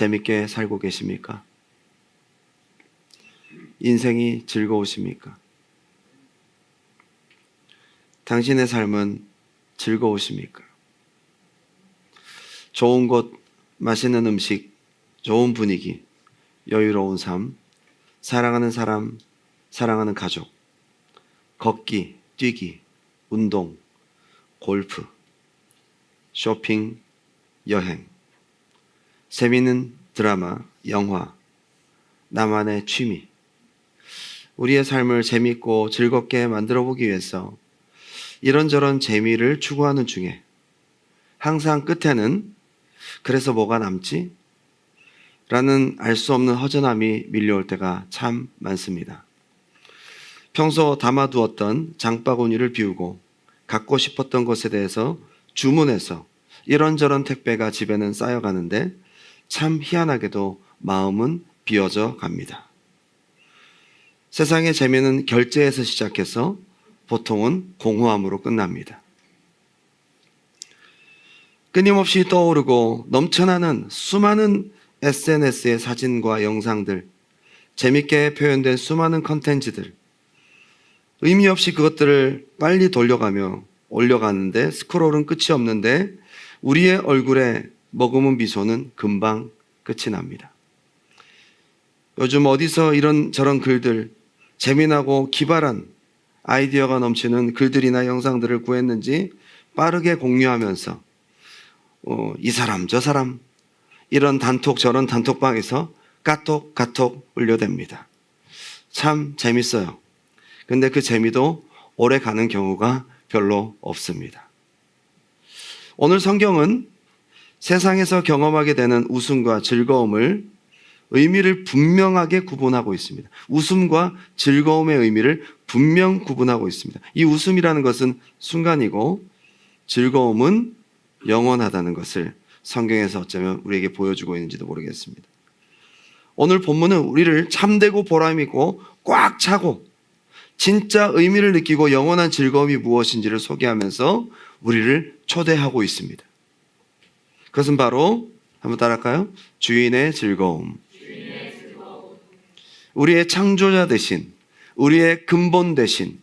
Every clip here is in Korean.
재밌게 살고 계십니까? 인생이 즐거우십니까? 당신의 삶은 즐거우십니까? 좋은 곳, 맛있는 음식, 좋은 분위기, 여유로운 삶, 사랑하는 사람, 사랑하는 가족, 걷기, 뛰기, 운동, 골프, 쇼핑, 여행, 재미있는 드라마, 영화, 나만의 취미. 우리의 삶을 재밌고 즐겁게 만들어 보기 위해서 이런저런 재미를 추구하는 중에 항상 끝에는 그래서 뭐가 남지? 라는 알 수 없는 허전함이 밀려올 때가 참 많습니다. 평소 담아두었던 장바구니를 비우고 갖고 싶었던 것에 대해서 주문해서 이런저런 택배가 집에는 쌓여가는데 참 희한하게도 마음은 비어져 갑니다. 세상의 재미는 결제에서 시작해서 보통은 공허함으로 끝납니다. 끊임없이 떠오르고 넘쳐나는 수많은 SNS의 사진과 영상들, 재밌게 표현된 수많은 컨텐츠들, 의미 없이 그것들을 빨리 돌려가며 올려가는데 스크롤은 끝이 없는데 우리의 얼굴에 머금은 미소는 금방 끝이 납니다. 요즘 어디서 이런저런 글들, 재미나고 기발한 아이디어가 넘치는 글들이나 영상들을 구했는지 빠르게 공유하면서 이 사람 저 사람 이런 단톡 저런 단톡방에서 카톡 올려댑니다. 참 재밌어요. 근데 그 재미도 오래 가는 경우가 별로 없습니다. 오늘 성경은 세상에서 경험하게 되는 웃음과 즐거움을 의미를 분명하게 구분하고 있습니다. 웃음과 즐거움의 의미를 분명 구분하고 있습니다. 이 웃음이라는 것은 순간이고 즐거움은 영원하다는 것을 성경에서 어쩌면 우리에게 보여주고 있는지도 모르겠습니다. 오늘 본문은 우리를 참되고 보람있고 꽉 차고 진짜 의미를 느끼고 영원한 즐거움이 무엇인지를 소개하면서 우리를 초대하고 있습니다. 그것은 바로 한번 따라할까요? 주인의 즐거움. 우리의 창조자 대신, 우리의 근본 대신,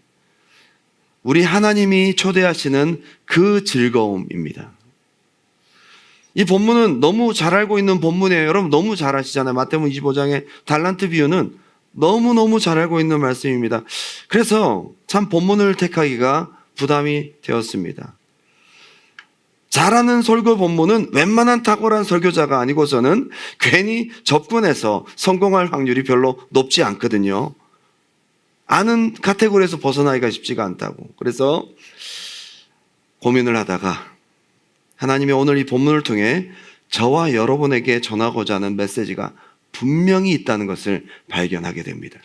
우리 하나님이 초대하시는 그 즐거움입니다. 이 본문은 너무 잘 알고 있는 본문이에요. 여러분 너무 잘 아시잖아요. 마태복음 25장의 달란트 비유는 너무너무 잘 알고 있는 말씀입니다. 그래서 참 본문을 택하기가 부담이 되었습니다. 잘하는 설교 본문은 웬만한 탁월한 설교자가 아니고서는 괜히 접근해서 성공할 확률이 별로 높지 않거든요. 아는 카테고리에서 벗어나기가 쉽지가 않다고. 그래서 고민을 하다가 하나님이 오늘 이 본문을 통해 저와 여러분에게 전하고자 하는 메시지가 분명히 있다는 것을 발견하게 됩니다.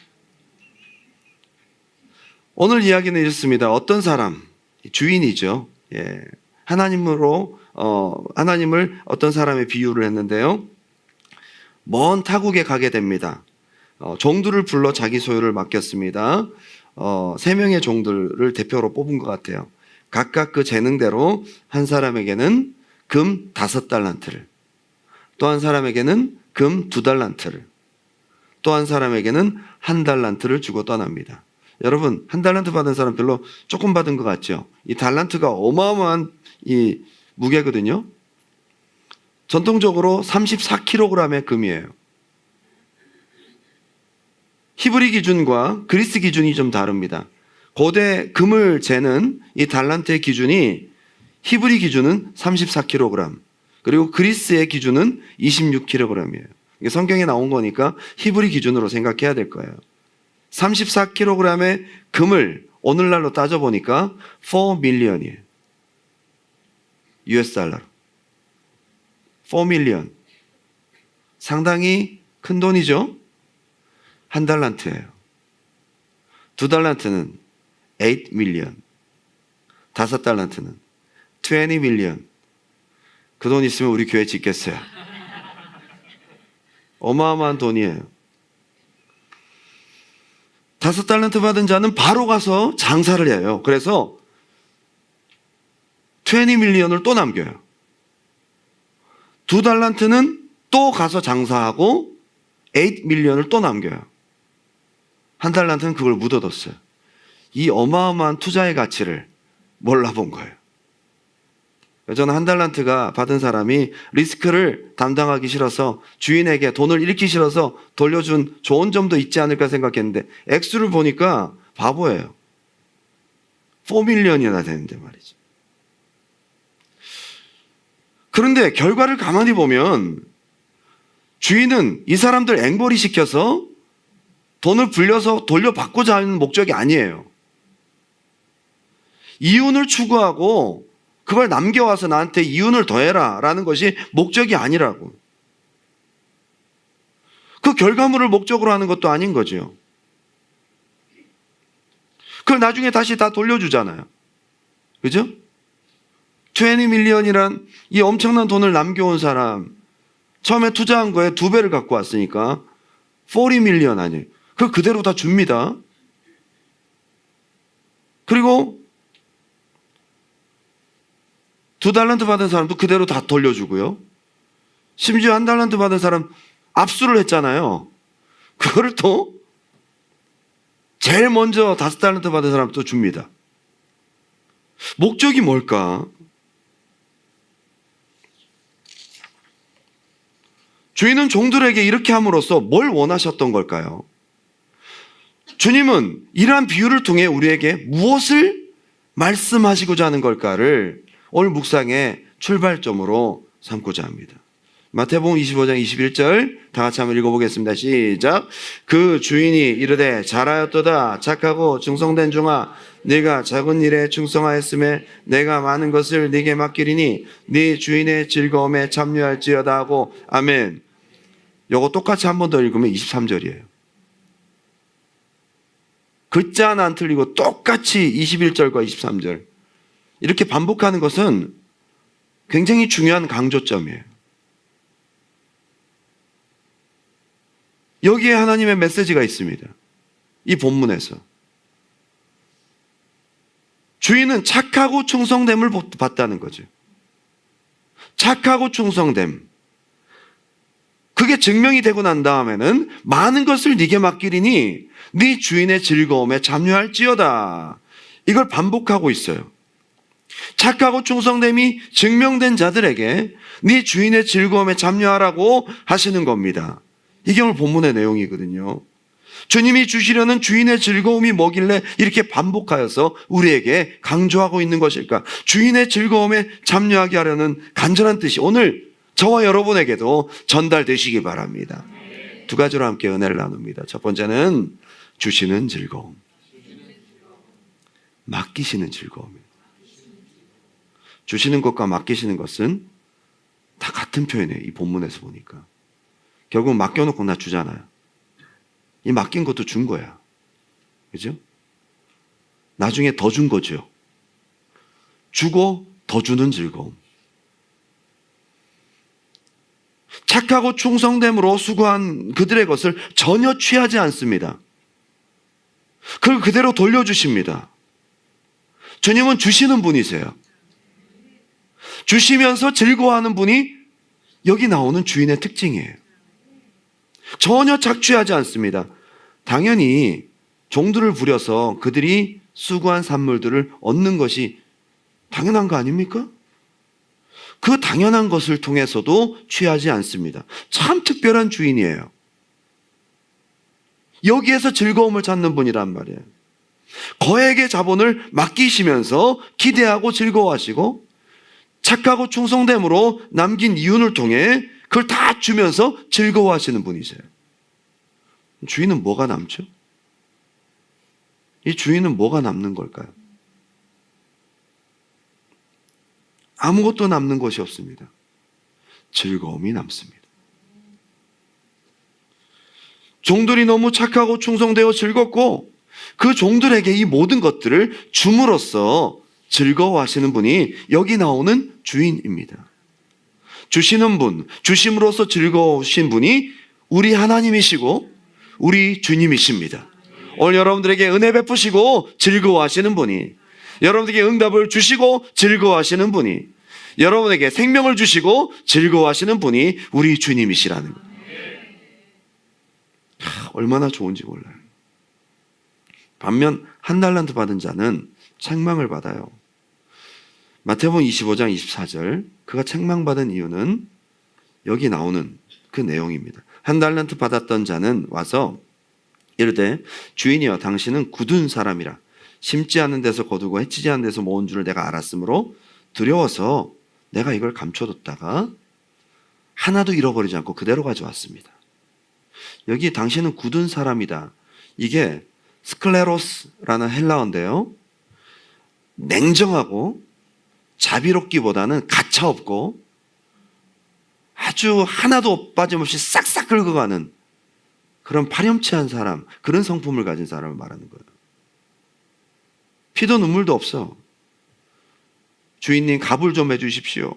오늘 이야기는 이렇습니다. 어떤 사람, 주인이죠. 하나님을 어떤 사람의 비유를 했는데요. 먼 타국에 가게 됩니다. 종들을 불러 자기 소유를 맡겼습니다. 3명의 종들을 대표로 뽑은 것 같아요. 각각 그 재능대로 한 사람에게는 금 5달란트를, 또 한 사람에게는 금 2달란트를, 또 한 사람에게는 1달란트를 주고 떠납니다. 여러분, 1달란트 받은 사람 별로 조금 받은 것 같죠? 이 달란트가 어마어마한 이 무게거든요. 전통적으로 34kg의 금이에요. 히브리 기준과 그리스 기준이 좀 다릅니다. 고대 금을 재는 이 달란트의 기준이 히브리 기준은 34kg, 그리고 그리스의 기준은 26kg이에요. 이게 성경에 나온 거니까 히브리 기준으로 생각해야 될 거예요. 34kg의 금을 오늘날로 따져보니까 4 밀리언이에요. US 달러로. 4 밀리언. 상당히 큰 돈이죠? 1달란트예요. 2달란트는 8 밀리언. 5달란트는 20 밀리언. 그 돈 있으면 우리 교회 짓겠어요. 어마어마한 돈이에요. 5달란트 받은 자는 바로 가서 장사를 해요. 그래서 20 밀리언을 또 남겨요. 2달란트는 또 가서 장사하고 8밀리언을 또 남겨요. 한 달란트는 그걸 묻어뒀어요. 이 어마어마한 투자의 가치를 몰라본 거예요. 저는 한 달란트가 받은 사람이 리스크를 담당하기 싫어서 주인에게 돈을 잃기 싫어서 돌려준 좋은 점도 있지 않을까 생각했는데 액수를 보니까 바보예요. 4밀리언이나 되는데 말이죠. 그런데 결과를 가만히 보면 주인은 이 사람들 앵벌이 시켜서 돈을 불려서 돌려받고자 하는 목적이 아니에요. 이윤을 추구하고 그걸 남겨와서 나한테 이윤을 더해라 라는 것이 목적이 아니라고. 그 결과물을 목적으로 하는 것도 아닌 거죠. 그걸 나중에 다시 다 돌려주잖아요. 그죠? 20밀리언이란 이 엄청난 돈을 남겨온 사람, 처음에 투자한 거에 2배를 갖고 왔으니까 40밀리언 아니에요. 그걸 그대로 다 줍니다. 그리고 2달란트 받은 사람도 그대로 다 돌려주고요. 심지어 1달란트 받은 사람 압수를 했잖아요. 그거를 또 제일 먼저 5달란트 받은 사람도 줍니다. 목적이 뭘까? 주인은 종들에게 이렇게 함으로써 뭘 원하셨던 걸까요? 주님은 이러한 비유를 통해 우리에게 무엇을 말씀하시고자 하는 걸까를 오늘 묵상의 출발점으로 삼고자 합니다. 마태복음 25장 21절 다 같이 한번 읽어보겠습니다. 시작. 그 주인이 이르되 잘하였도다 착하고 충성된 종아 네가 작은 일에 충성하였음에 내가 많은 것을 네게 맡기리니 네 주인의 즐거움에 참여할지어다 하고 아멘. 요거 똑같이 한 번 더 읽으면 23절이에요. 글자 하나 안 틀리고 똑같이 21절과 23절 이렇게 반복하는 것은 굉장히 중요한 강조점이에요. 여기에 하나님의 메시지가 있습니다. 이 본문에서. 주인은 착하고 충성됨을 봤다는 거죠. 착하고 충성됨. 그게 증명이 되고 난 다음에는 많은 것을 네게 맡기리니 네 주인의 즐거움에 참여할지어다. 이걸 반복하고 있어요. 착하고 충성됨이 증명된 자들에게 네 주인의 즐거움에 참여하라고 하시는 겁니다. 이게 오늘 본문의 내용이거든요. 주님이 주시려는 주인의 즐거움이 뭐길래 이렇게 반복하여서 우리에게 강조하고 있는 것일까? 주인의 즐거움에 참여하게 하려는 간절한 뜻이 오늘 저와 여러분에게도 전달되시기 바랍니다. 두 가지로 함께 은혜를 나눕니다. 첫 번째는 주시는 즐거움, 맡기시는 즐거움입니다. 주시는 것과 맡기시는 것은 다 같은 표현이에요. 이 본문에서 보니까. 결국 맡겨놓고 나 주잖아요. 이 맡긴 것도 준 거야. 그죠? 나중에 더 준 거죠. 주고 더 주는 즐거움. 착하고 충성됨으로 수고한 그들의 것을 전혀 취하지 않습니다. 그걸 그대로 돌려주십니다. 주님은 주시는 분이세요. 주시면서 즐거워하는 분이 여기 나오는 주인의 특징이에요. 전혀 착취하지 않습니다. 당연히 종들을 부려서 그들이 수고한 산물들을 얻는 것이 당연한 거 아닙니까? 그 당연한 것을 통해서도 취하지 않습니다. 참 특별한 주인이에요. 여기에서 즐거움을 찾는 분이란 말이에요. 거액의 자본을 맡기시면서 기대하고 즐거워하시고 착하고 충성됨으로 남긴 이윤을 통해 그걸 다 주면서 즐거워하시는 분이세요. 주인은 뭐가 남죠? 이 주인은 뭐가 남는 걸까요? 아무것도 남는 것이 없습니다. 즐거움이 남습니다. 종들이 너무 착하고 충성되어 즐겁고 그 종들에게 이 모든 것들을 줌으로써 즐거워하시는 분이 여기 나오는 주인입니다. 주시는 분, 주심으로써 즐거우신 분이 우리 하나님이시고 우리 주님이십니다. 오늘 여러분들에게 은혜 베푸시고 즐거워하시는 분이, 여러분들에게 응답을 주시고 즐거워하시는 분이, 여러분에게 생명을 주시고 즐거워하시는 분이 우리 주님이시라는 거예요. 얼마나 좋은지 몰라요. 반면 한 달란트 받은 자는 책망을 받아요. 마태복음 25장 24절, 그가 책망받은 이유는 여기 나오는 그 내용입니다. 한 달란트 받았던 자는 와서 이르되 주인이여 당신은 굳은 사람이라 심지 않은 데서 거두고 해치지 않은 데서 모은 줄을 내가 알았으므로 두려워서 내가 이걸 감춰뒀다가 하나도 잃어버리지 않고 그대로 가져왔습니다. 여기 당신은 굳은 사람이다. 이게 스클레로스라는 헬라어인데요. 냉정하고 자비롭기보다는 가차없고 아주 하나도 빠짐없이 싹싹 긁어가는 그런 파렴치한 사람, 그런 성품을 가진 사람을 말하는 거예요. 피도 눈물도 없어. 주인님 갑을 좀 해주십시오.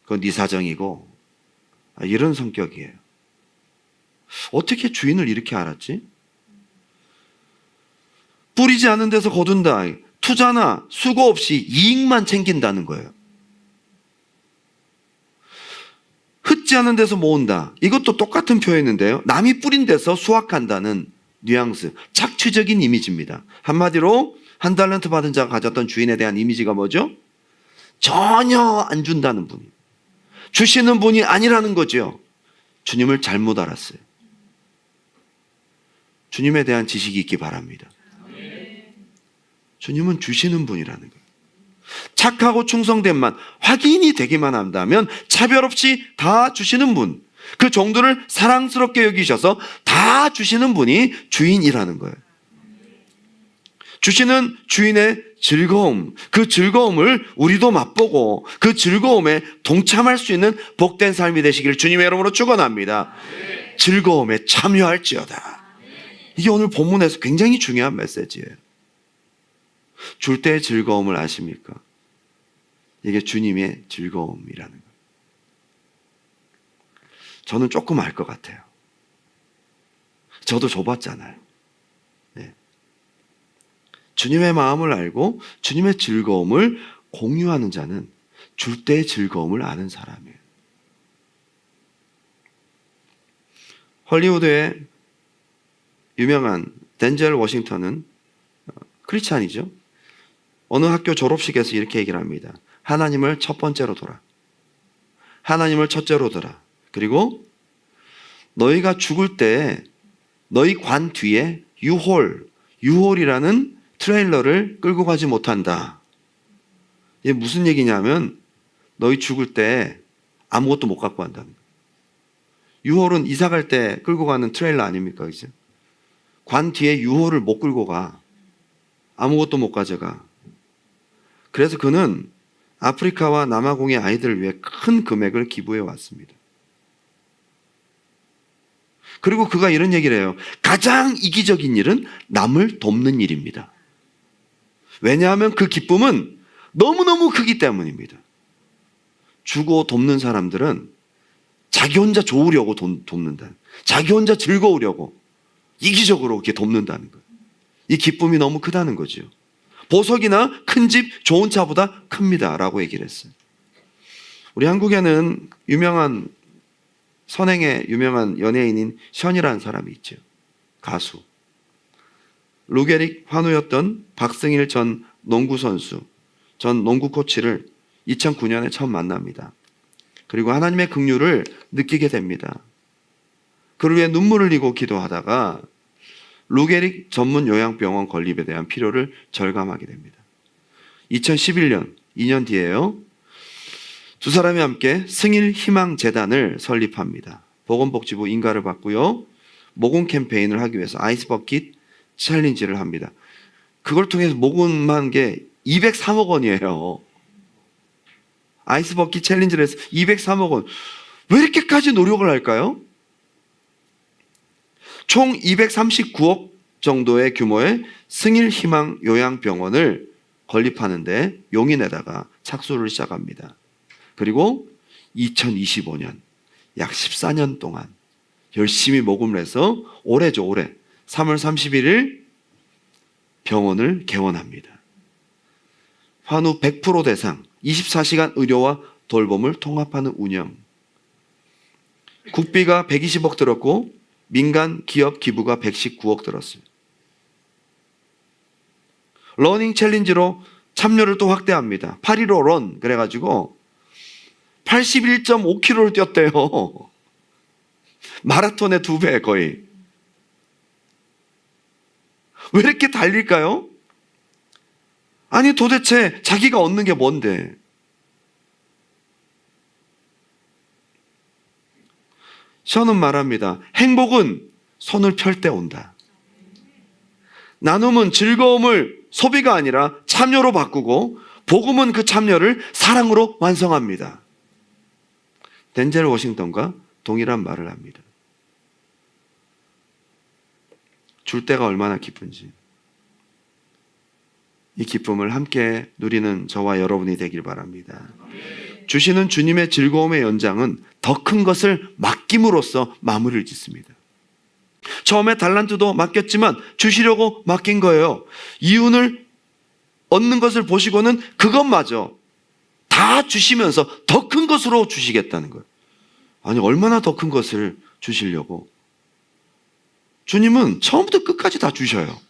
그건 네 사정이고, 이런 성격이에요. 어떻게 주인을 이렇게 알았지? 뿌리지 않은 데서 거둔다. 투자나 수고 없이 이익만 챙긴다는 거예요. 흩지 않은 데서 모은다. 이것도 똑같은 표현인데요. 남이 뿌린 데서 수확한다는 뉘앙스, 착취적인 이미지입니다. 한마디로 한 달란트 받은 자가 가졌던 주인에 대한 이미지가 뭐죠? 전혀 안 준다는 분이, 주시는 분이 아니라는 거죠. 주님을 잘못 알았어요. 주님에 대한 지식이 있기 바랍니다. 주님은 주시는 분이라는 거예요. 착하고 충성됨만 확인이 되기만 한다면 차별 없이 다 주시는 분, 그 정도를 사랑스럽게 여기셔서 다 주시는 분이 주인이라는 거예요. 주시는 주인의 즐거움, 그 즐거움을 우리도 맛보고 그 즐거움에 동참할 수 있는 복된 삶이 되시기를 주님의 이름으로 축원합니다. 즐거움에 참여할지어다. 이게 오늘 본문에서 굉장히 중요한 메시지예요. 줄 때의 즐거움을 아십니까? 이게 주님의 즐거움이라는 거예요. 저는 조금 알 것 같아요. 저도 줘봤잖아요. 네. 주님의 마음을 알고 주님의 즐거움을 공유하는 자는 줄 때의 즐거움을 아는 사람이에요. 헐리우드의 유명한 덴젤 워싱턴은 크리스찬이죠. 어느 학교 졸업식에서 이렇게 얘기를 합니다. 하나님을 첫 번째로 둬라. 하나님을 첫째로 둬라. 그리고 너희가 죽을 때 너희 관 뒤에 유홀이라는 트레일러를 끌고 가지 못한다. 이게 무슨 얘기냐면 너희 죽을 때 아무것도 못 갖고 간다는 거예요. 유홀은 이사 갈 때 끌고 가는 트레일러 아닙니까? 그죠? 관 뒤에 유홀을 못 끌고 가. 아무것도 못 가져가. 그래서 그는 아프리카와 남아공의 아이들을 위해 큰 금액을 기부해 왔습니다. 그리고 그가 이런 얘기를 해요. 가장 이기적인 일은 남을 돕는 일입니다. 왜냐하면 그 기쁨은 너무너무 크기 때문입니다. 주고 돕는 사람들은 자기 혼자 좋으려고 돕는다. 자기 혼자 즐거우려고 이기적으로 이렇게 돕는다는 거예요. 이 기쁨이 너무 크다는 거죠. 보석이나 큰 집, 좋은 차보다 큽니다 라고 얘기를 했어요. 우리 한국에는 유명한 선행의 유명한 연예인인 션이라는 사람이 있죠. 가수. 루게릭 환우였던 박승일 전 농구 선수, 전 농구 코치를 2009년에 처음 만납니다. 그리고 하나님의 긍휼을 느끼게 됩니다. 그를 위해 눈물을 흘리고 기도하다가 루게릭 전문 요양병원 건립에 대한 필요를 절감하게 됩니다. 2011년, 2년 뒤에요. 두 사람이 함께 승일 희망재단을 설립합니다. 보건복지부 인가를 받고요. 모금 캠페인을 하기 위해서 아이스버킷 챌린지를 합니다. 그걸 통해서 모금한 게 203억 원이에요. 아이스버킷 챌린지를 해서 203억 원. 왜 이렇게까지 노력을 할까요? 총 239억 정도의 규모의 승일희망 요양병원을 건립하는데 용인에다가 착수를 시작합니다. 그리고 2025년 약 14년 동안 열심히 모금을 해서 올해죠, 올해 3월 31일 병원을 개원합니다. 환우 100% 대상 24시간 의료와 돌봄을 통합하는 운영. 국비가 120억 들었고 민간 기업 기부가 119억 들었어요. 러닝 챌린지로 참여를 또 확대합니다. 8.15 런 그래가지고 81.5km를 뛰었대요. 마라톤의 2배 거의. 왜 이렇게 달릴까요? 아니 도대체 자기가 얻는 게 뭔데? 저는 말합니다. 행복은 손을 펼 때 온다. 나눔은 즐거움을 소비가 아니라 참여로 바꾸고 복음은 그 참여를 사랑으로 완성합니다. 덴젤 워싱턴과 동일한 말을 합니다. 줄 때가 얼마나 기쁜지 이 기쁨을 함께 누리는 저와 여러분이 되길 바랍니다. 주시는 주님의 즐거움의 연장은 더 큰 것을 맡김으로써 마무리를 짓습니다. 처음에 달란트도 맡겼지만 주시려고 맡긴 거예요. 이윤을 얻는 것을 보시고는 그것마저 다 주시면서 더 큰 것으로 주시겠다는 거예요. 아니 얼마나 더 큰 것을 주시려고. 주님은 처음부터 끝까지 다 주셔요.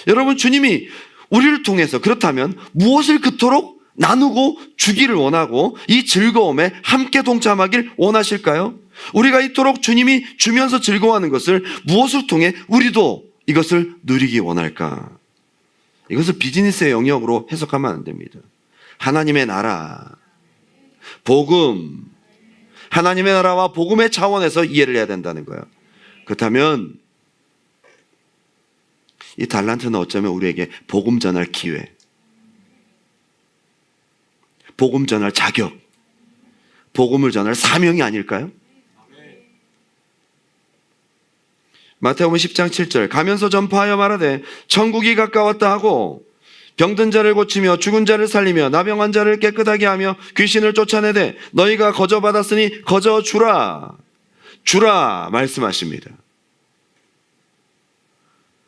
여러분 주님이 우리를 통해서 그렇다면 무엇을 그토록 나누고 주기를 원하고 이 즐거움에 함께 동참하길 원하실까요? 우리가 이토록 주님이 주면서 즐거워하는 것을 무엇을 통해 우리도 이것을 누리기 원할까? 이것을 비즈니스의 영역으로 해석하면 안 됩니다. 하나님의 나라, 복음, 하나님의 나라와 복음의 차원에서 이해를 해야 된다는 거예요. 그렇다면 이 달란트는 어쩌면 우리에게 복음 전할 기회, 복음 전할 자격, 복음을 전할 사명이 아닐까요? 마태복음 10장 7절 가면서 전파하여 말하되 천국이 가까웠다 하고 병든 자를 고치며 죽은 자를 살리며 나병한 자를 깨끗하게 하며 귀신을 쫓아내되 너희가 거저 받았으니 거저 주라 말씀하십니다.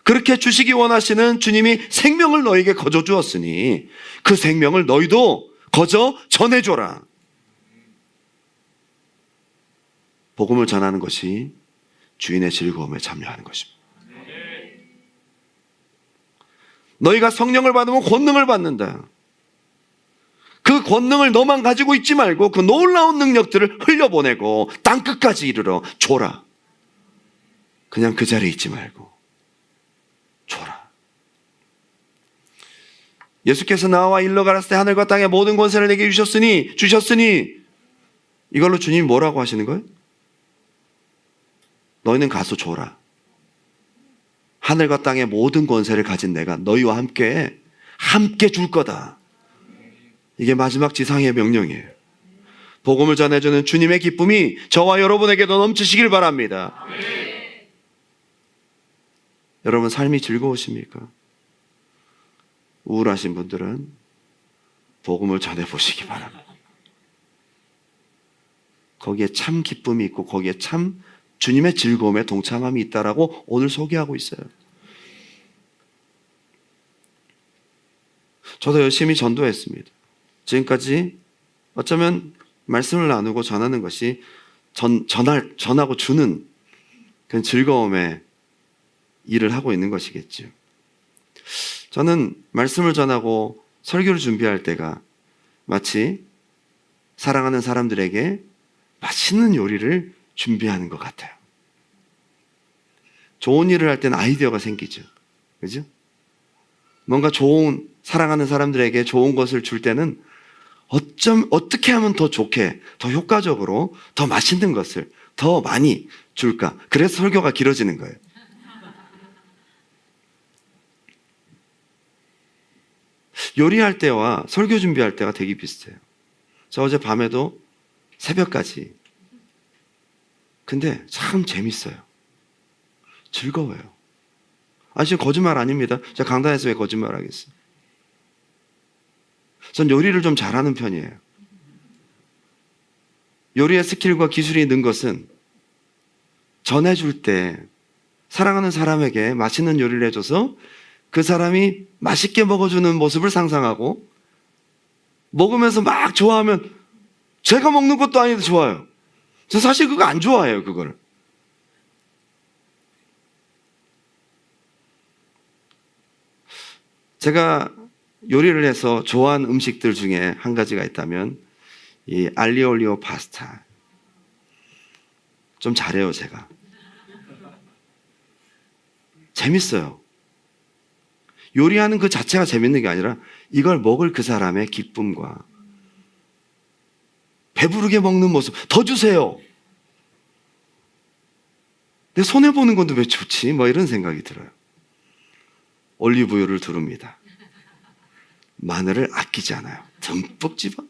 그렇게 주시기 원하시는 주님이 생명을 너희에게 거저 주었으니 그 생명을 너희도 거저 전해줘라. 복음을 전하는 것이 주인의 즐거움에 참여하는 것입니다. 너희가 성령을 받으면 권능을 받는다. 그 권능을 너만 가지고 있지 말고 그 놀라운 능력들을 흘려보내고 땅끝까지 이르러 줘라. 그냥 그 자리에 있지 말고 줘라. 예수께서 나와 일러 가라사대 하늘과 땅의 모든 권세를 내게 주셨으니 이걸로 주님이 뭐라고 하시는 거예요? 너희는 가서 줘라. 하늘과 땅의 모든 권세를 가진 내가 너희와 함께 줄 거다. 이게 마지막 지상의 명령이에요. 복음을 전해주는 주님의 기쁨이 저와 여러분에게도 넘치시길 바랍니다. 여러분 삶이 즐거우십니까? 우울하신 분들은 복음을 전해보시기 바랍니다. 거기에 참 기쁨이 있고 거기에 참 주님의 즐거움에 동참함이 있다라고 오늘 소개하고 있어요. 저도 열심히 전도했습니다. 지금까지 어쩌면 말씀을 나누고 전하는 것이 전하고 주는 그런 즐거움의 일을 하고 있는 것이겠죠. 저는 말씀을 전하고 설교를 준비할 때가 마치 사랑하는 사람들에게 맛있는 요리를 준비하는 것 같아요. 좋은 일을 할 때는 아이디어가 생기죠. 그죠? 뭔가 사랑하는 사람들에게 좋은 것을 줄 때는 어떻게 하면 더 좋게, 더 효과적으로, 더 맛있는 것을 더 많이 줄까? 그래서 설교가 길어지는 거예요. 요리할 때와 설교 준비할 때가 되게 비슷해요. 저 어제 밤에도 새벽까지. 근데 참 재밌어요. 즐거워요. 지금 거짓말 아닙니다. 제가 강단에서 왜 거짓말 하겠어요? 전 요리를 좀 잘하는 편이에요. 요리의 스킬과 기술이 는 것은 전해줄 때 사랑하는 사람에게 맛있는 요리를 해줘서 그 사람이 맛있게 먹어주는 모습을 상상하고 먹으면서 막 좋아하면 제가 먹는 것도 아닌데 좋아요. 저 사실 그거 안 좋아해요, 그걸. 제가 요리를 해서 좋아하는 음식들 중에 한 가지가 있다면 이 알리올리오 파스타. 좀 잘해요, 제가. 재밌어요. 요리하는 그 자체가 재밌는 게 아니라 이걸 먹을 그 사람의 기쁨과 배부르게 먹는 모습, 더 주세요. 내 손해보는 건데 왜 좋지? 뭐 이런 생각이 들어요. 올리브유를 두릅니다. 마늘을 아끼지 않아요. 듬뿍 집어.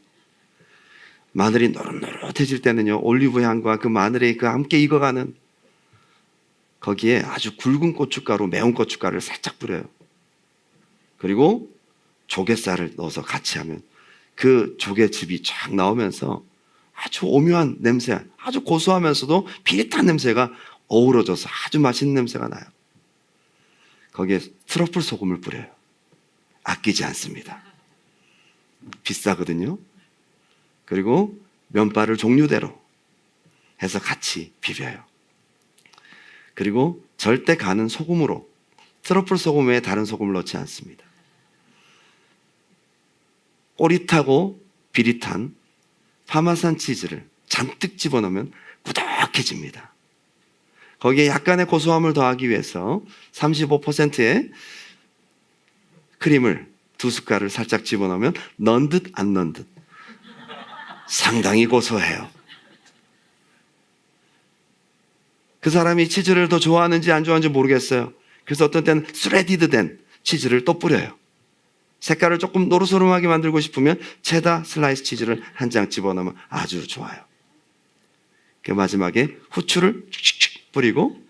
마늘이 노릇노릇해질 때는요, 올리브 향과 그 마늘이 그 함께 익어가는 거기에 아주 굵은 고춧가루, 매운 고춧가루를 살짝 뿌려요. 그리고 조갯살을 넣어서 같이 하면 그 조개즙이 쫙 나오면서 아주 오묘한 냄새, 아주 고소하면서도 비릿한 냄새가 어우러져서 아주 맛있는 냄새가 나요. 거기에 트러플 소금을 뿌려요. 아끼지 않습니다. 비싸거든요. 그리고 면발을 종류대로 해서 같이 비벼요. 그리고 절대 가는 소금으로, 트러플 소금 외에 다른 소금을 넣지 않습니다. 꼬릿하고 비릿한 파마산 치즈를 잔뜩 집어넣으면 꾸덕해집니다. 거기에 약간의 고소함을 더하기 위해서 35%의 크림을 2숟갈을 살짝 집어넣으면 넣은 듯 안 넣은 듯 상당히 고소해요. 그 사람이 치즈를 더 좋아하는지 안 좋아하는지 모르겠어요. 그래서 어떤 때는 스레디드 된 치즈를 또 뿌려요. 색깔을 조금 노릇노릇하게 만들고 싶으면 체다 슬라이스 치즈를 한 장 집어넣으면 아주 좋아요. 그 마지막에 후추를 칙칙 뿌리고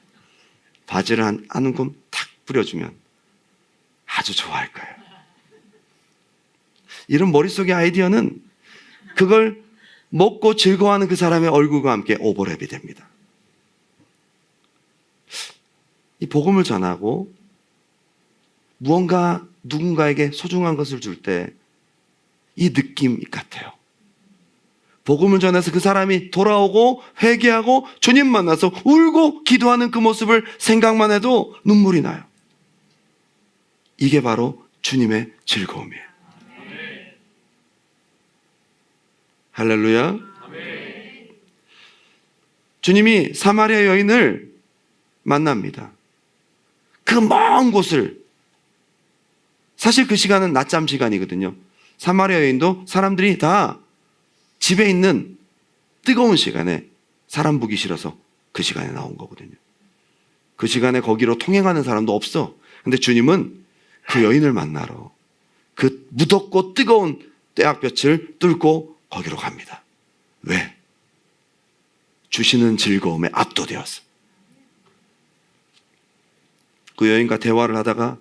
바지를 한 움큼 탁 뿌려주면 아주 좋아할 거예요. 이런 머릿속의 아이디어는 그걸 먹고 즐거워하는 그 사람의 얼굴과 함께 오버랩이 됩니다. 이 복음을 전하고 무언가 누군가에게 소중한 것을 줄 때 이 느낌 같아요. 복음을 전해서 그 사람이 돌아오고 회개하고 주님 만나서 울고 기도하는 그 모습을 생각만 해도 눈물이 나요. 이게 바로 주님의 즐거움이에요. 할렐루야. 주님이 사마리아 여인을 만납니다. 그 먼 곳을, 사실 그 시간은 낮잠 시간이거든요. 사마리아 여인도 사람들이 다 집에 있는 뜨거운 시간에 사람 보기 싫어서 그 시간에 나온 거거든요. 그 시간에 거기로 통행하는 사람도 없어. 근데 주님은 그 여인을 만나러 그 무덥고 뜨거운 떼약볕을 뚫고 거기로 갑니다. 왜? 주시는 즐거움에 압도되었어. 그 여인과 대화를 하다가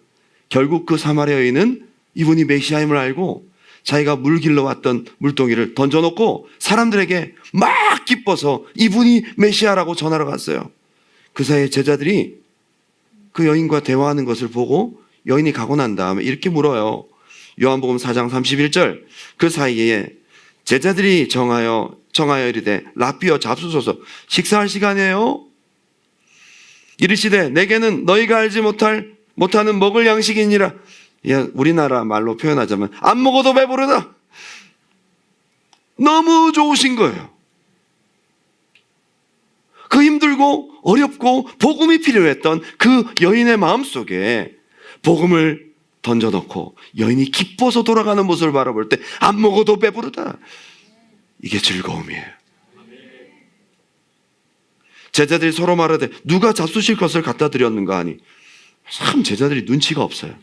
결국 그 사마리아 여인은 이분이 메시아임을 알고 자기가 물 길러 왔던 물동이를 던져놓고 사람들에게 막 기뻐서 이분이 메시아라고 전하러 갔어요. 그 사이에 제자들이 그 여인과 대화하는 것을 보고 여인이 가고 난 다음에 이렇게 물어요. 요한복음 4장 31절. 그 사이에 제자들이 정하여 이르되 라삐어 잡수소서, 식사할 시간이에요. 이르시되 내게는 너희가 알지 못하는 먹을 양식이니라. 우리나라 말로 표현하자면 안 먹어도 배부르다. 너무 좋으신 거예요. 그 힘들고 어렵고 복음이 필요했던 그 여인의 마음속에 복음을 던져놓고 여인이 기뻐서 돌아가는 모습을 바라볼 때 안 먹어도 배부르다. 이게 즐거움이에요. 제자들이 서로 말하되 누가 잡수실 것을 갖다 드렸는가 하니 참 제자들이 눈치가 없어요.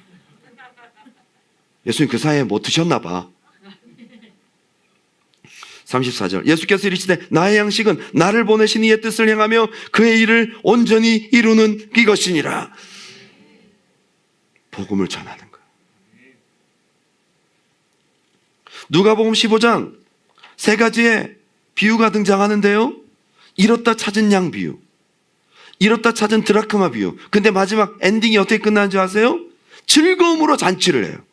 예수님 그 사이에 뭐 드셨나 봐. 34절. 예수께서 이르시되 나의 양식은 나를 보내신 이의 뜻을 행하며 그의 일을 온전히 이루는 이것이니라. 복음을 전하는 거예요. 누가복음 15장 3가지의 비유가 등장하는데요. 잃었다 찾은 양 비유, 잃었다 찾은 드라크마 비유. 근데 마지막 엔딩이 어떻게 끝나는지 아세요? 즐거움으로 잔치를 해요.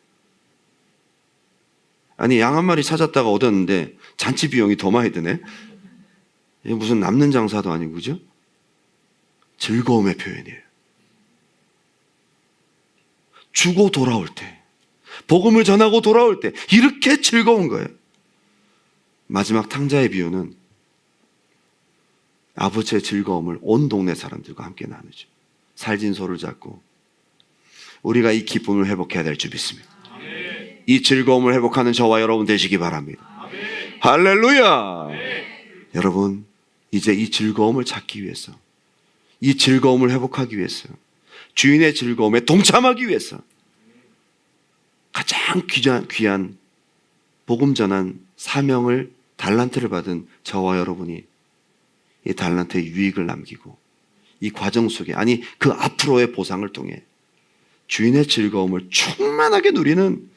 아니 양 한 마리 찾았다가 얻었는데 잔치 비용이 더 많이 드네. 이게 무슨 남는 장사도 아니고, 그죠? 즐거움의 표현이에요. 주고 돌아올 때, 복음을 전하고 돌아올 때 이렇게 즐거운 거예요. 마지막 탕자의 비유는 아버지의 즐거움을 온 동네 사람들과 함께 나누죠. 살진 소를 잡고 우리가 이 기쁨을 회복해야 될 줄 믿습니다. 이 즐거움을 회복하는 저와 여러분 되시기 바랍니다. 할렐루야. 여러분, 이제 이 즐거움을 찾기 위해서, 이 즐거움을 회복하기 위해서, 주인의 즐거움에 동참하기 위해서 가장 귀한 복음 전한 사명을, 달란트를 받은 저와 여러분이 이 달란트의 유익을 남기고 이 과정 속에, 아니 그 앞으로의 보상을 통해 주인의 즐거움을 충만하게 누리는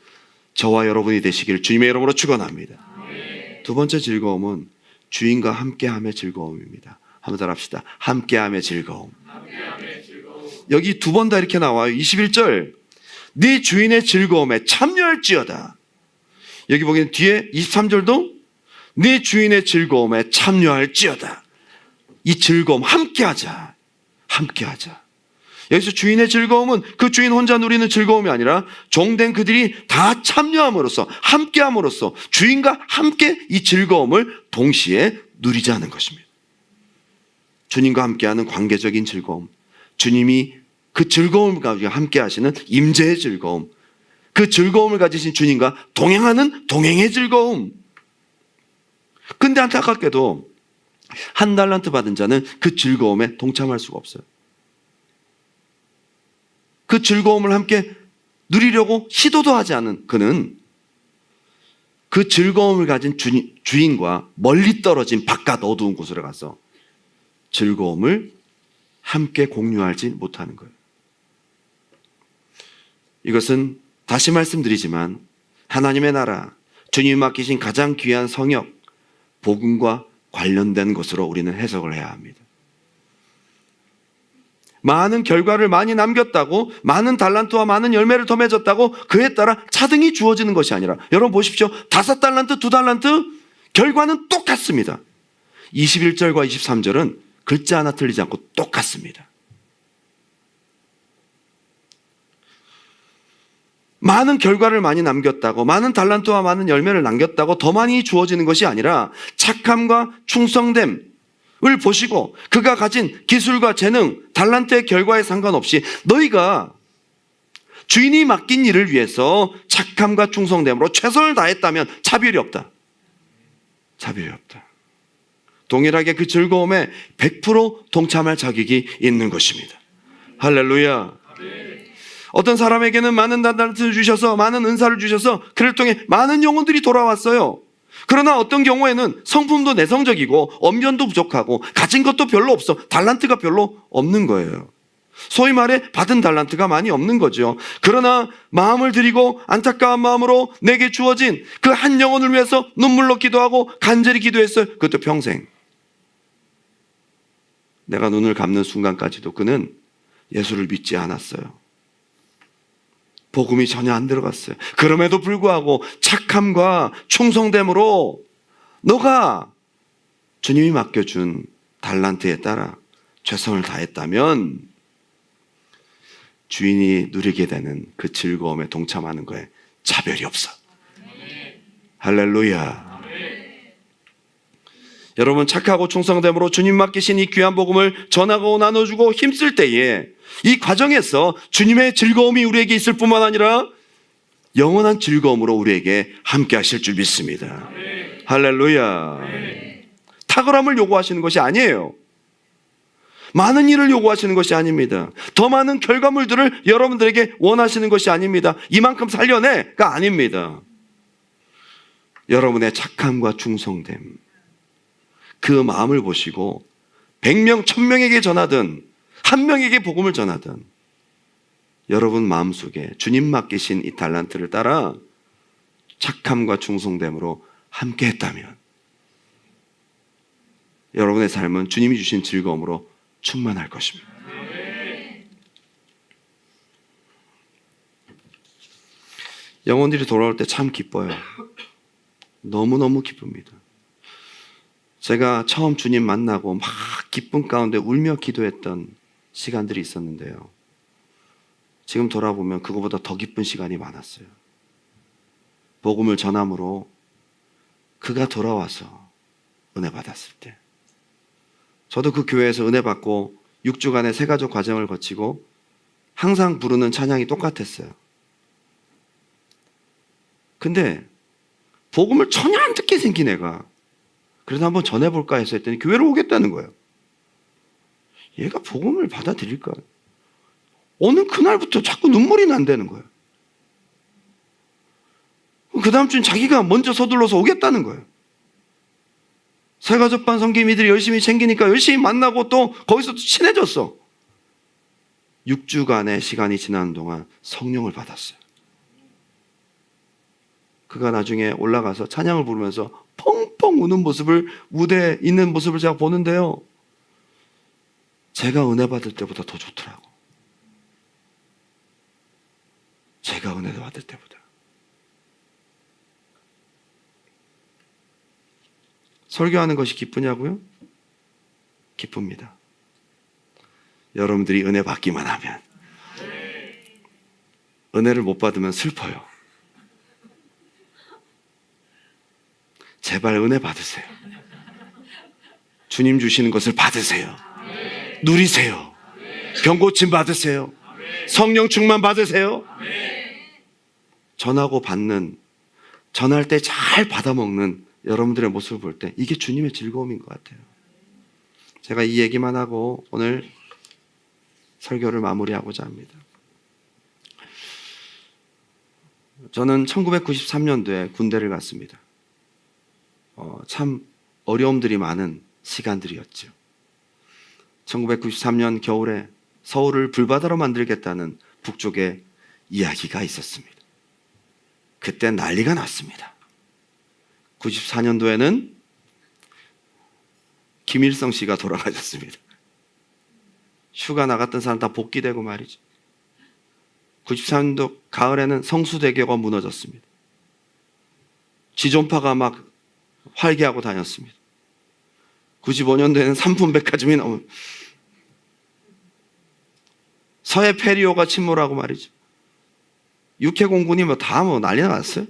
저와 여러분이 되시기를 주님의 이름으로 축원합니다. 두 번째 즐거움은 주인과 함께함의 즐거움입니다. 한번 더 합시다. 함께함의 즐거움. 여기 두 번 다 이렇게 나와요. 21절, 네 주인의 즐거움에 참여할지어다. 여기 보기엔 뒤에 23절도 네 주인의 즐거움에 참여할지어다. 이 즐거움 함께하자. 함께하자. 여기서 주인의 즐거움은 그 주인 혼자 누리는 즐거움이 아니라 종된 그들이 다 참여함으로써, 함께함으로써 주인과 함께 이 즐거움을 동시에 누리자는 것입니다. 주님과 함께하는 관계적인 즐거움, 주님이 그 즐거움을 가지고 함께 하시는 임재의 즐거움, 그 즐거움을 가지신 주님과 동행하는 동행의 즐거움. 근데 안타깝게도 한 달란트 받은 자는 그 즐거움에 동참할 수가 없어요. 그 즐거움을 함께 누리려고 시도도 하지 않은 그는 그 즐거움을 가진 주인과 멀리 떨어진 바깥 어두운 곳으로 가서 즐거움을 함께 공유하지 못하는 거예요. 이것은 다시 말씀드리지만 하나님의 나라, 주님이 맡기신 가장 귀한 성역, 복음과 관련된 것으로 우리는 해석을 해야 합니다. 많은 결과를 많이 남겼다고, 많은 달란트와 많은 열매를 더 맺었다고 그에 따라 차등이 주어지는 것이 아니라, 여러분 보십시오. 5달란트, 2달란트 결과는 똑같습니다. 21절과 23절은 글자 하나 틀리지 않고 똑같습니다. 많은 결과를 많이 남겼다고, 많은 달란트와 많은 열매를 남겼다고 더 많이 주어지는 것이 아니라 착함과 충성됨 을 보시고 그가 가진 기술과 재능, 달란트의 결과에 상관없이 너희가 주인이 맡긴 일을 위해서 착함과 충성됨으로 최선을 다했다면 차별이 없다. 차별이 없다. 동일하게 그 즐거움에 100% 동참할 자격이 있는 것입니다. 할렐루야. 어떤 사람에게는 많은 달란트를 주셔서, 많은 은사를 주셔서 그를 통해 많은 영혼들이 돌아왔어요. 그러나 어떤 경우에는 성품도 내성적이고 언변도 부족하고 가진 것도 별로 없어, 달란트가 별로 없는 거예요. 소위 말해 받은 달란트가 많이 없는 거죠. 그러나 마음을 들이고 안타까운 마음으로 내게 주어진 그 한 영혼을 위해서 눈물로 기도하고 간절히 기도했어요. 그것도 평생. 내가 눈을 감는 순간까지도 그는 예수를 믿지 않았어요. 복음이 전혀 안 들어갔어요. 그럼에도 불구하고 착함과 충성됨으로 너가 주님이 맡겨준 달란트에 따라 최선을 다했다면 주인이 누리게 되는 그 즐거움에 동참하는 거에 차별이 없어. 할렐루야. 여러분, 착하고 충성됨으로 주님 맡기신 이 귀한 복음을 전하고 나눠주고 힘쓸 때에 이 과정에서 주님의 즐거움이 우리에게 있을 뿐만 아니라 영원한 즐거움으로 우리에게 함께 하실 줄 믿습니다. 할렐루야. 탁월함을 요구하시는 것이 아니에요. 많은 일을 요구하시는 것이 아닙니다. 더 많은 결과물들을 여러분들에게 원하시는 것이 아닙니다. 이만큼 살려내가 아닙니다. 여러분의 착함과 충성됨, 그 마음을 보시고 100명, 1000명에게 전하든 한 명에게 복음을 전하든 여러분 마음속에 주님 맡기신 이 달란트를 따라 착함과 충성됨으로 함께 했다면 여러분의 삶은 주님이 주신 즐거움으로 충만할 것입니다. 영혼들이 돌아올 때 참 기뻐요. 너무너무 기쁩니다. 제가 처음 주님 만나고 막 기쁨 가운데 울며 기도했던 시간들이 있었는데요. 지금 돌아보면 그거보다 더 기쁜 시간이 많았어요. 복음을 전함으로 그가 돌아와서 은혜 받았을 때. 저도 그 교회에서 은혜 받고 6주간의 새가족 과정을 거치고 항상 부르는 찬양이 똑같았어요. 근데 복음을 전혀 안 듣게 생긴 애가 그래서 한번 전해볼까 해서 했더니 교회로 오겠다는 거예요. 얘가 복음을 받아들일까? 어느 그날부터 자꾸 눈물이 난다는 거예요. 그 다음 주엔 자기가 먼저 서둘러서 오겠다는 거예요. 새가족반 성김이들이 열심히 챙기니까 열심히 만나고 또 거기서 또 친해졌어. 6주간의 시간이 지나는 동안 성령을 받았어요. 그가 나중에 올라가서 찬양을 부르면서 펑펑 우는 모습을, 무대에 있는 모습을 제가 보는데요. 제가 은혜 받을 때보다 더 좋더라고. 제가 은혜 받을 때보다. 설교하는 것이 기쁘냐고요? 기쁩니다. 여러분들이 은혜 받기만 하면. 은혜를 못 받으면 슬퍼요. 제발 은혜 받으세요. 주님 주시는 것을 받으세요. 누리세요. 병고침 받으세요. 성령 충만 받으세요. 전하고 받는, 전할 때 잘 받아먹는 여러분들의 모습을 볼 때 이게 주님의 즐거움인 것 같아요. 제가 이 얘기만 하고 오늘 설교를 마무리하고자 합니다. 저는 1993년도에 군대를 갔습니다. 참 어려움들이 많은 시간들이었죠. 1993년 겨울에 서울을 불바다로 만들겠다는 북쪽의 이야기가 있었습니다. 그때 난리가 났습니다. 94년도에는 김일성 씨가 돌아가셨습니다. 휴가 나갔던 사람 다 복귀되고 말이죠. 94년도 가을에는 성수대교가 무너졌습니다. 지존파가 막 활개하고 다녔습니다. 95년도에는 삼풍백화점이 나오고 서해 페리오가 침몰하고 말이죠. 육해공군이 다 난리가 났어요.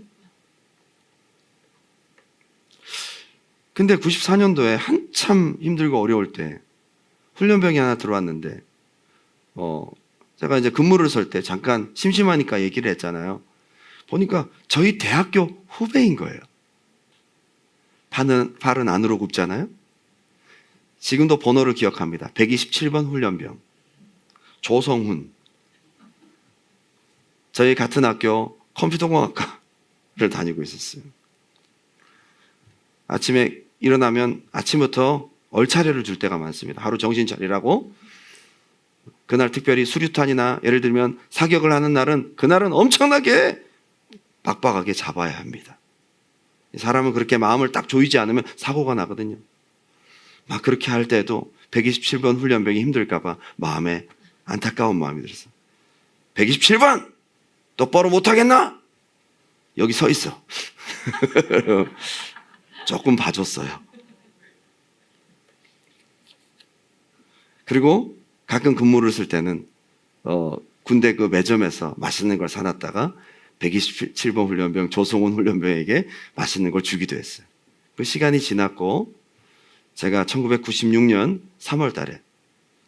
근데 94년도에 한참 힘들고 어려울 때 훈련병이 하나 들어왔는데 제가 이제 근무를 설 때 잠깐 심심하니까 얘기를 했잖아요. 보니까 저희 대학교 후배인 거예요. 발은 안으로 굽잖아요. 지금도 번호를 기억합니다. 127번 훈련병 조성훈. 저희 같은 학교 컴퓨터공학과를 다니고 있었어요. 아침에 일어나면 아침부터 얼차려를 줄 때가 많습니다. 하루 정신 차리라고. 그날 특별히 수류탄이나 예를 들면 사격을 하는 날은 그날은 엄청나게 빡빡하게 잡아야 합니다. 사람은 그렇게 마음을 딱 조이지 않으면 사고가 나거든요. 막 그렇게 할 때도 127번 훈련병이 힘들까 봐 마음에 안타까운 마음이 들었어요. 127번! 똑바로 못하겠나? 여기 서 있어. 조금 봐줬어요. 그리고 가끔 근무를 쓸 때는 군대 그 매점에서 맛있는 걸 사놨다가 127번 훈련병 조성훈 훈련병에게 맛있는 걸 주기도 했어요. 그 시간이 지났고 제가 1996년 3월 달에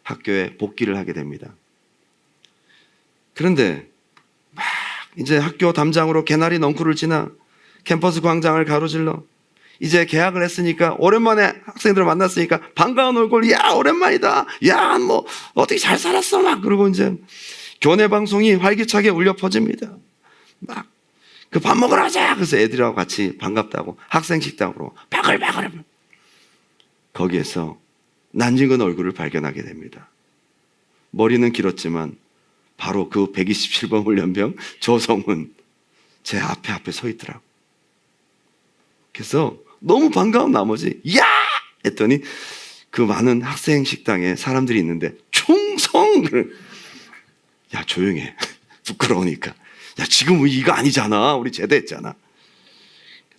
학교에 복귀를 하게 됩니다. 그런데 막 이제 학교 담장으로 개나리 넝쿨을 지나 캠퍼스 광장을 가로질러 이제 개학을 했으니까 오랜만에 학생들을 만났으니까 반가운 얼굴, 야 오랜만이다, 야 뭐 어떻게 잘 살았어 막 그러고 이제 교내 방송이 활기차게 울려 퍼집니다. 막 그 밥 먹으러 가자. 그래서 애들하고 같이 반갑다고 학생 식당으로 바글바글. 거기에서 낯익은 얼굴을 발견하게 됩니다. 머리는 길었지만 바로 그 127번 훈련병 조성훈 제 앞에 서 있더라고. 그래서 너무 반가운 나머지 야! 했더니 그 많은 학생 식당에 사람들이 있는데 충성! 야 조용해. 부끄러우니까. 야, 지금 이거 아니잖아. 우리 제대했잖아.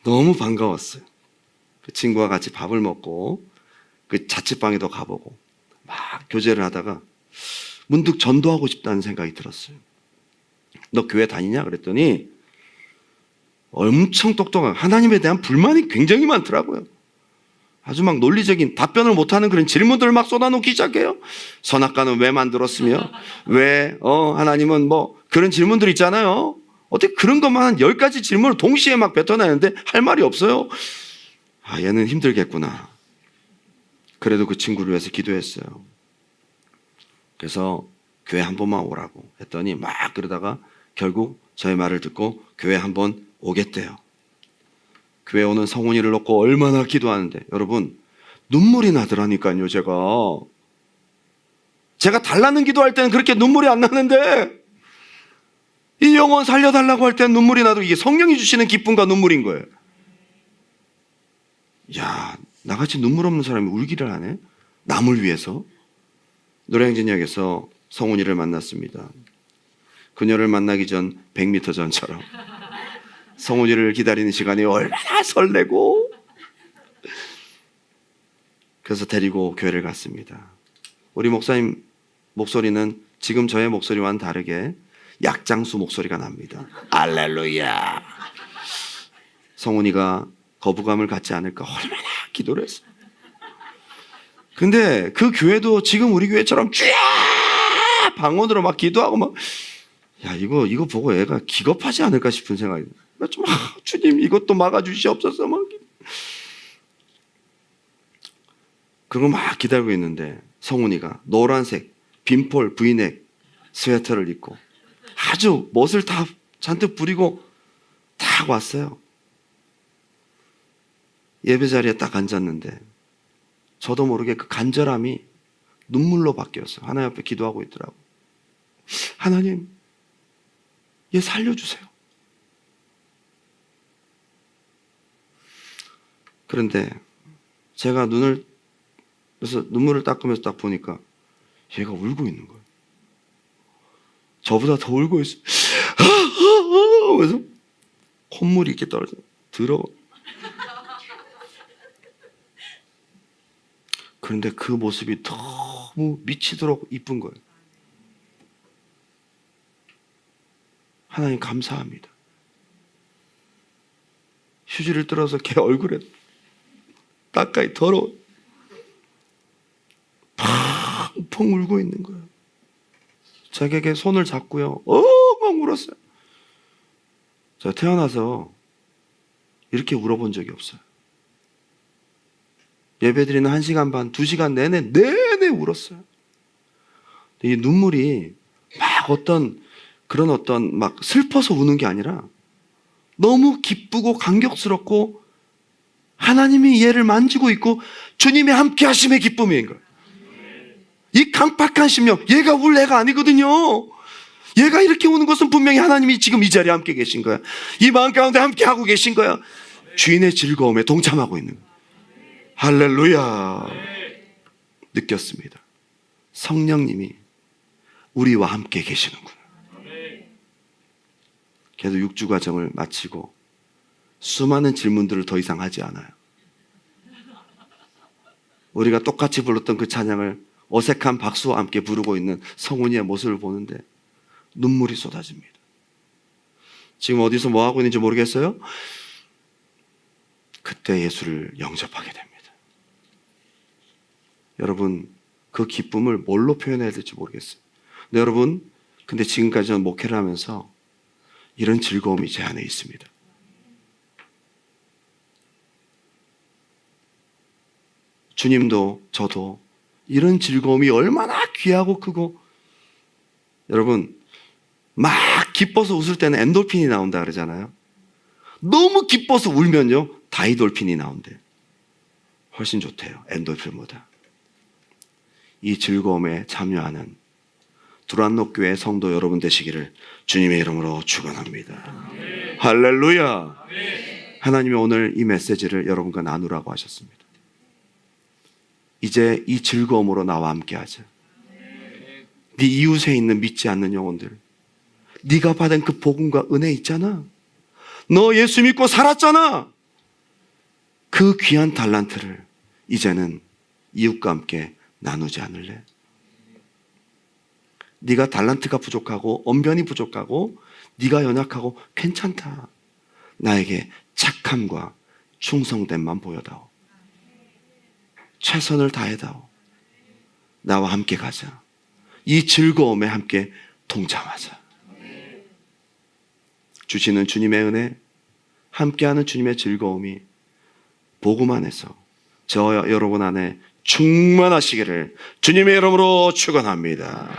너무 반가웠어요. 그 친구와 같이 밥을 먹고 그 자취방에도 가보고 막 교제를 하다가 문득 전도하고 싶다는 생각이 들었어요. 너 교회 다니냐? 그랬더니 엄청 똑똑한, 하나님에 대한 불만이 굉장히 많더라고요. 아주 막 논리적인 답변을 못하는 그런 질문들을 막 쏟아놓기 시작해요. 선악과는 왜 만들었으며 왜 하나님은 뭐 그런 질문들 있잖아요. 어떻게 그런 것만 한 10가지 질문을 동시에 막 뱉어내는데 할 말이 없어요. 아, 얘는 힘들겠구나. 그래도 그 친구를 위해서 기도했어요. 그래서 교회 한 번만 오라고 했더니 막 그러다가 결국 저의 말을 듣고 교회 한 번 오겠대요. 교회 오는 성훈이를 놓고 얼마나 기도하는데, 여러분 눈물이 나더라니까요. 제가 달라는 기도할 때는 그렇게 눈물이 안 나는데 이 영혼 살려달라고 할 때는 눈물이 나도 이게 성령이 주시는 기쁨과 눈물인 거예요. 야, 나같이 눈물 없는 사람이 울기를 하네. 남을 위해서. 노량진역에서 성훈이를 만났습니다. 그녀를 만나기 전 100m 전처럼 성훈이를 기다리는 시간이 얼마나 설레고, 그래서 데리고 교회를 갔습니다. 우리 목사님 목소리는 지금 저의 목소리와는 다르게 약장수 목소리가 납니다. 할렐루야. 성훈이가 거부감을 갖지 않을까 얼마나 기도를 했어요. 근데 그 교회도 지금 우리 교회처럼 쫙 방언으로 막 기도하고 막, 야, 이거 보고 애가 기겁하지 않을까 싶은 생각이 들어요. 좀, 주님 이것도 막아주시옵소서 막. 그거 막 기다리고 있는데 성훈이가 노란색 빈폴 브이넥 스웨터를 입고 아주 멋을 다 잔뜩 부리고 딱 왔어요. 예배 자리에 딱 앉았는데 저도 모르게 그 간절함이 눈물로 바뀌었어요. 하나님 앞에 기도하고 있더라고. 하나님, 얘 살려주세요. 그런데 제가 그래서 눈물을 닦으면서 딱 보니까 얘가 울고 있는 거예요. 저보다 더 울고 있어요. 그래서 콧물이 이렇게 떨어져요. 더러워. 그런데 그 모습이 너무 미치도록 이쁜 거예요. 하나님 감사합니다. 휴지를 들어서 걔 얼굴에 가까이 더러워. 펑펑 울고 있는 거예요. 자기에게 손을 잡고요. 엉엉 울었어요. 제가 태어나서 이렇게 울어본 적이 없어요. 예배드리는 1시간 반, 2시간 내내 울었어요. 이 눈물이 막 어떤 막 슬퍼서 우는 게 아니라 너무 기쁘고 감격스럽고 하나님이 얘를 만지고 있고 주님이 함께 하심의 기쁨인 거예요. 이 강팍한 심령, 얘가 울 애가 아니거든요. 얘가 이렇게 우는 것은 분명히 하나님이 지금 이 자리에 함께 계신 거야. 이 마음 가운데 함께 하고 계신 거야. 주인의 즐거움에 동참하고 있는 거야. 할렐루야. 느꼈습니다. 성령님이 우리와 함께 계시는구나. 그래서 6주 과정을 마치고 수많은 질문들을 더 이상 하지 않아요. 우리가 똑같이 불렀던 그 찬양을 어색한 박수와 함께 부르고 있는 성훈이의 모습을 보는데 눈물이 쏟아집니다. 지금 어디서 뭐 하고 있는지 모르겠어요? 그때 예수를 영접하게 됩니다. 여러분, 그 기쁨을 뭘로 표현해야 될지 모르겠어요. 근데 여러분, 근데 지금까지 저는 목회를 하면서 이런 즐거움이 제 안에 있습니다. 주님도 저도 이런 즐거움이 얼마나 귀하고 크고, 여러분 막 기뻐서 웃을 때는 엔돌핀이 나온다 그러잖아요. 너무 기뻐서 울면요 다이돌핀이 나온대. 훨씬 좋대요, 엔돌핀보다. 이 즐거움에 참여하는 두란노 교회 성도 여러분 되시기를 주님의 이름으로 축원합니다. 할렐루야. 하나님이 오늘 이 메시지를 여러분과 나누라고 하셨습니다. 이제 이 즐거움으로 나와 함께 하자. 네 이웃에 있는 믿지 않는 영혼들, 네가 받은 그 복음과 은혜 있잖아. 너 예수 믿고 살았잖아. 그 귀한 달란트를 이제는 이웃과 함께 나누지 않을래? 네가 달란트가 부족하고 언변이 부족하고 네가 연약하고 괜찮다. 나에게 착함과 충성됨만 보여다오. 최선을 다해다오. 나와 함께 가자. 이 즐거움에 함께 동참하자. 주시는 주님의 은혜, 함께하는 주님의 즐거움이 복음 안에서 저 여러분 안에 충만하시기를 주님의 이름으로 축원합니다.